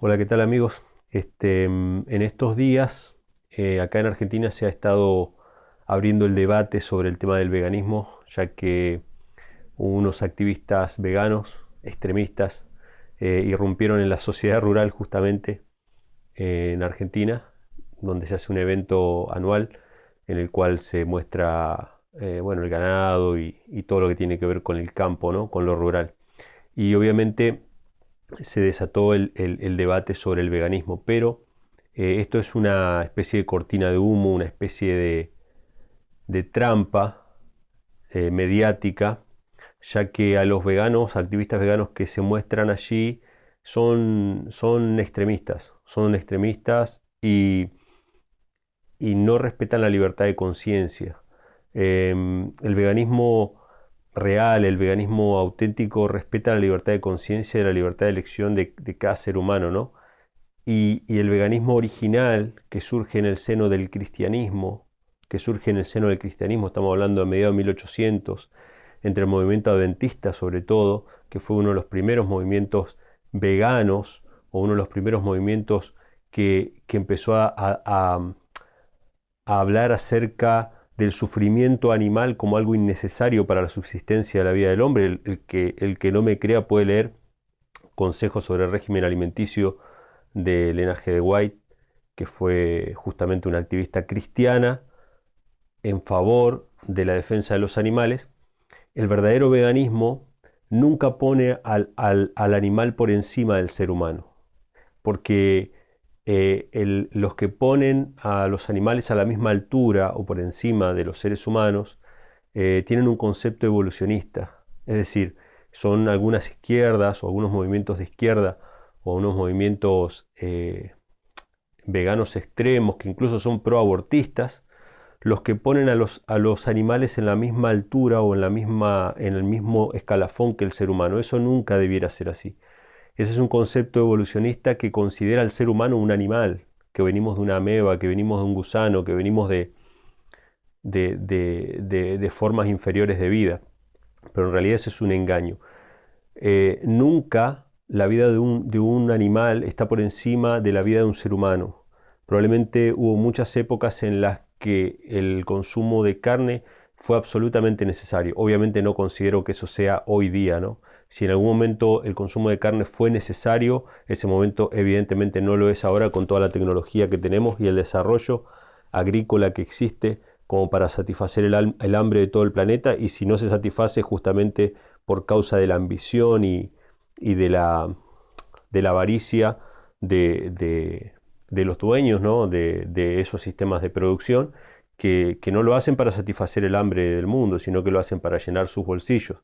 Hola, ¿qué tal amigos? En estos días, acá en Argentina se ha estado abriendo el debate sobre el tema del veganismo, ya que unos activistas veganos, extremistas, irrumpieron en la sociedad rural justamente en Argentina, donde se hace un evento anual en el cual se muestra bueno, el ganado y todo lo que tiene que ver con el campo, ¿no? Con lo rural. Y obviamente se desató el debate sobre el veganismo, pero esto es una especie de cortina de humo, una especie de trampa mediática, ya que a los veganos, activistas veganos que se muestran allí, son extremistas y no respetan la libertad de conciencia. El veganismo real, el veganismo auténtico respeta la libertad de conciencia y la libertad de elección de cada ser humano, ¿no? Y el veganismo original que surge en el seno del cristianismo, estamos hablando de mediados de 1800, entre el movimiento adventista sobre todo, que fue uno de los primeros movimientos veganos o uno de los primeros movimientos que empezó a hablar acerca del sufrimiento animal como algo innecesario para la subsistencia de la vida del hombre. El que no me crea puede leer Consejos sobre el régimen alimenticio de Elena G. de White, que fue justamente una activista cristiana en favor de la defensa de los animales. El verdadero veganismo nunca pone al animal por encima del ser humano, porque los que ponen a los animales a la misma altura o por encima de los seres humanos tienen un concepto evolucionista, es decir, son algunas izquierdas o algunos movimientos de izquierda o unos movimientos veganos extremos que incluso son proabortistas, los que ponen a los animales en la misma altura o en el mismo escalafón que el ser humano. Eso nunca debiera ser así. Ese es un concepto evolucionista que considera al ser humano un animal, que venimos de una ameba, que venimos de un gusano, que venimos de formas inferiores de vida. Pero en realidad eso es un engaño. Nunca la vida de un animal está por encima de la vida de un ser humano. Probablemente hubo muchas épocas en las que el consumo de carne fue absolutamente necesario. Obviamente no considero que eso sea hoy día, ¿no? Si en algún momento el consumo de carne fue necesario, ese momento evidentemente no lo es ahora con toda la tecnología que tenemos y el desarrollo agrícola que existe como para satisfacer el hambre de todo el planeta, y si no se satisface justamente por causa de la ambición y de la avaricia de los dueños, ¿no? de esos sistemas de producción que no lo hacen para satisfacer el hambre del mundo, sino que lo hacen para llenar sus bolsillos.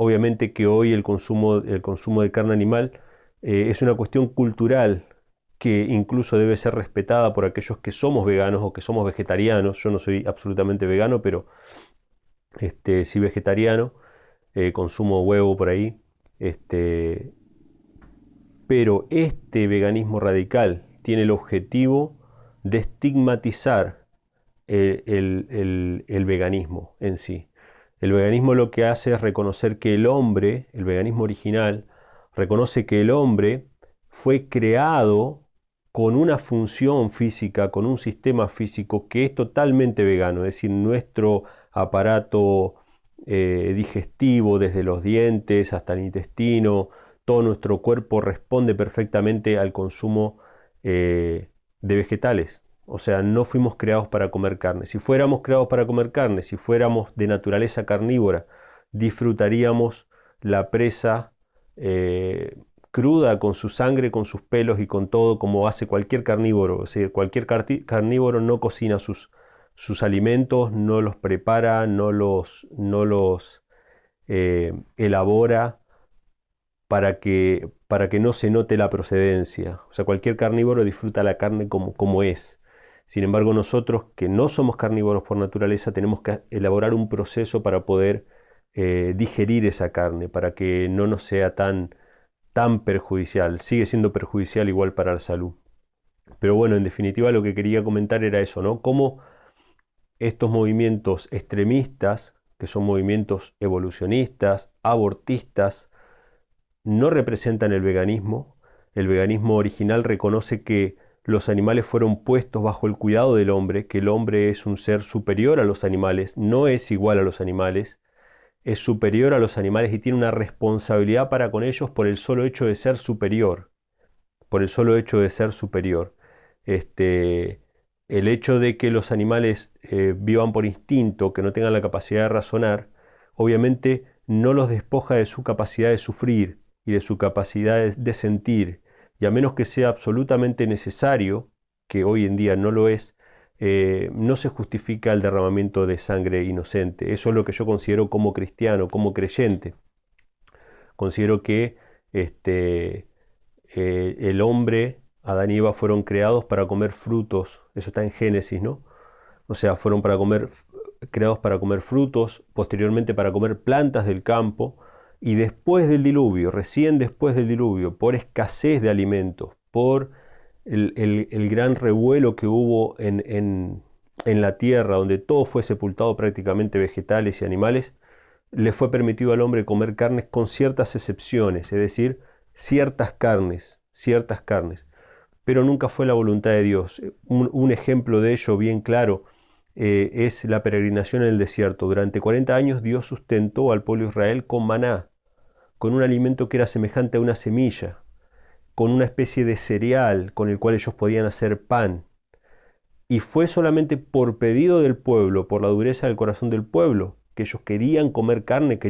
Obviamente que hoy el consumo de carne animal es una cuestión cultural que incluso debe ser respetada por aquellos que somos veganos o que somos vegetarianos. Yo no soy absolutamente vegano, pero sí vegetariano, consumo huevo por ahí. Este, pero este veganismo radical tiene el objetivo de estigmatizar el veganismo en sí. El veganismo lo que hace es reconocer que el hombre, el veganismo original, reconoce que el hombre fue creado con una función física, con un sistema físico que es totalmente vegano, es decir, nuestro aparato digestivo, desde los dientes hasta el intestino, todo nuestro cuerpo responde perfectamente al consumo de vegetales. O sea, no fuimos creados para comer carne. Si fuéramos creados para comer carne, si fuéramos de naturaleza carnívora, disfrutaríamos la presa cruda, con su sangre, con sus pelos y con todo, como hace cualquier carnívoro. O sea, cualquier carnívoro no cocina sus alimentos, no los prepara, no los elabora para que no se note la procedencia. O sea, cualquier carnívoro disfruta la carne como es. Sin embargo, nosotros que no somos carnívoros por naturaleza, tenemos que elaborar un proceso para poder digerir esa carne, para que no nos sea tan perjudicial. Sigue siendo perjudicial igual para la salud. Pero bueno, en definitiva lo que quería comentar era eso, ¿no? Cómo estos movimientos extremistas, que son movimientos evolucionistas, abortistas, no representan el veganismo, El veganismo original reconoce que los animales fueron puestos bajo el cuidado del hombre, que el hombre es un ser superior a los animales, no es igual a los animales, es superior a los animales y tiene una responsabilidad para con ellos por el solo hecho de ser superior, por el solo hecho de ser superior. Este, el hecho de que los animales vivan por instinto, que no tengan la capacidad de razonar, obviamente no los despoja de su capacidad de sufrir y de su capacidad de sentir, y a menos que sea absolutamente necesario, que hoy en día no lo es, no se justifica el derramamiento de sangre inocente. Eso es lo que yo considero como cristiano, como creyente. Considero que el hombre, Adán y Eva, fueron creados para comer frutos. Eso está en Génesis, ¿no? O sea, fueron creados para comer frutos, posteriormente para comer plantas del campo, y después del diluvio, recién después del diluvio, por escasez de alimentos, por el gran revuelo que hubo en la tierra, donde todo fue sepultado, prácticamente vegetales y animales, le fue permitido al hombre comer carnes con ciertas excepciones, es decir, ciertas carnes, pero nunca fue la voluntad de Dios. Un ejemplo de ello bien claro es la peregrinación en el desierto. Durante 40 años Dios sustentó al pueblo de Israel con maná, con un alimento que era semejante a una semilla, con una especie de cereal con el cual ellos podían hacer pan. Y fue solamente por pedido del pueblo, por la dureza del corazón del pueblo, que ellos querían comer carne,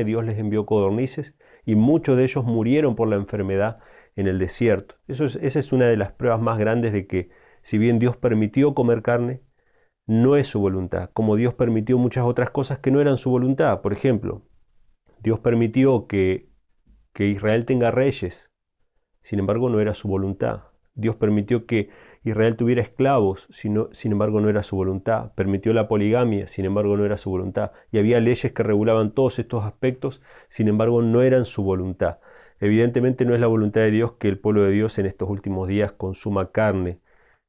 Dios les envió codornices y muchos de ellos murieron por la enfermedad en el desierto. Esa es una de las pruebas más grandes de que si bien Dios permitió comer carne, no es su voluntad, como Dios permitió muchas otras cosas que no eran su voluntad. Por ejemplo, Dios permitió que Israel tenga reyes, sin embargo no era su voluntad. Dios permitió que Israel tuviera esclavos, sin embargo no era su voluntad. Permitió la poligamia, sin embargo no era su voluntad. Y había leyes que regulaban todos estos aspectos, sin embargo no eran su voluntad. Evidentemente no es la voluntad de Dios que el pueblo de Dios en estos últimos días consuma carne,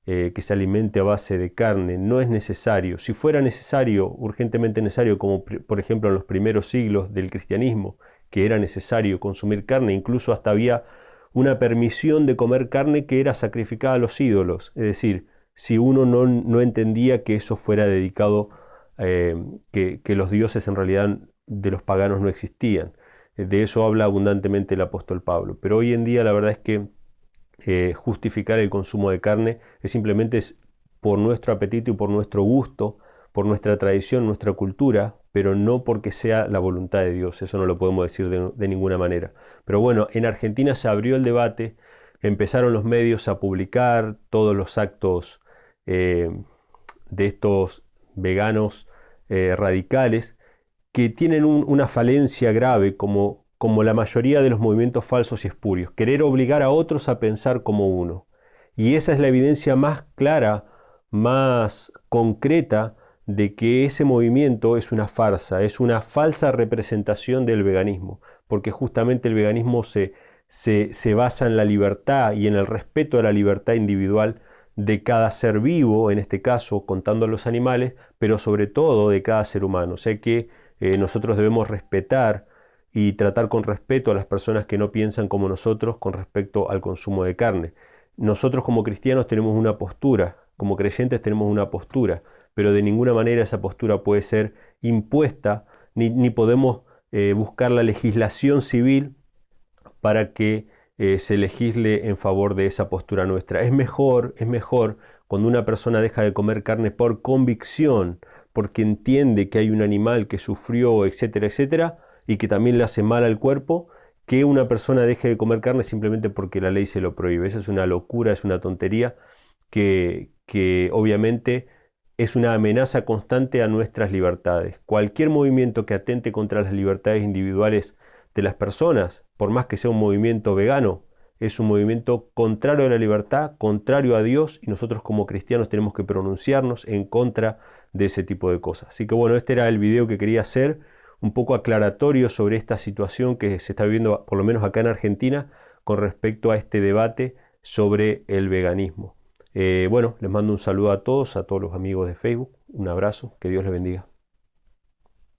que se alimente a base de carne. No es necesario. Si fuera necesario, urgentemente necesario, como por ejemplo en los primeros siglos del cristianismo, que era necesario consumir carne, incluso hasta había una permisión de comer carne que era sacrificada a los ídolos. Es decir, si uno no entendía que eso fuera dedicado, que los dioses en realidad de los paganos no existían. De eso habla abundantemente el apóstol Pablo. Pero hoy en día la verdad es que justificar el consumo de carne es simplemente por nuestro apetito y por nuestro gusto, por nuestra tradición, nuestra cultura, pero no porque sea la voluntad de Dios. Eso no lo podemos decir de ninguna manera. Pero bueno, en Argentina se abrió el debate, empezaron los medios a publicar todos los actos de estos veganos radicales que tienen una falencia grave como la mayoría de los movimientos falsos y espurios, querer obligar a otros a pensar como uno. Y esa es la evidencia más clara, más concreta de que ese movimiento es una farsa, es una falsa representación del veganismo, porque justamente el veganismo se basa en la libertad y en el respeto a la libertad individual de cada ser vivo, en este caso contando a los animales, pero sobre todo de cada ser humano. O sea que nosotros debemos respetar y tratar con respeto a las personas que no piensan como nosotros con respecto al consumo de carne. Nosotros como cristianos tenemos una postura, como creyentes tenemos una postura, pero de ninguna manera esa postura puede ser impuesta, ni podemos buscar la legislación civil para que se legisle en favor de esa postura nuestra. Es mejor cuando una persona deja de comer carne por convicción, porque entiende que hay un animal que sufrió, etcétera, etcétera, y que también le hace mal al cuerpo, que una persona deje de comer carne simplemente porque la ley se lo prohíbe. Esa es una locura, es una tontería que obviamente es una amenaza constante a nuestras libertades. Cualquier movimiento que atente contra las libertades individuales de las personas, por más que sea un movimiento vegano, es un movimiento contrario a la libertad, contrario a Dios, y nosotros como cristianos tenemos que pronunciarnos en contra de ese tipo de cosas. Así que bueno, este era el video que quería hacer, un poco aclaratorio sobre esta situación que se está viviendo, por lo menos acá en Argentina, con respecto a este debate sobre el veganismo. Bueno, les mando un saludo a todos los amigos de Facebook, un abrazo, que Dios les bendiga.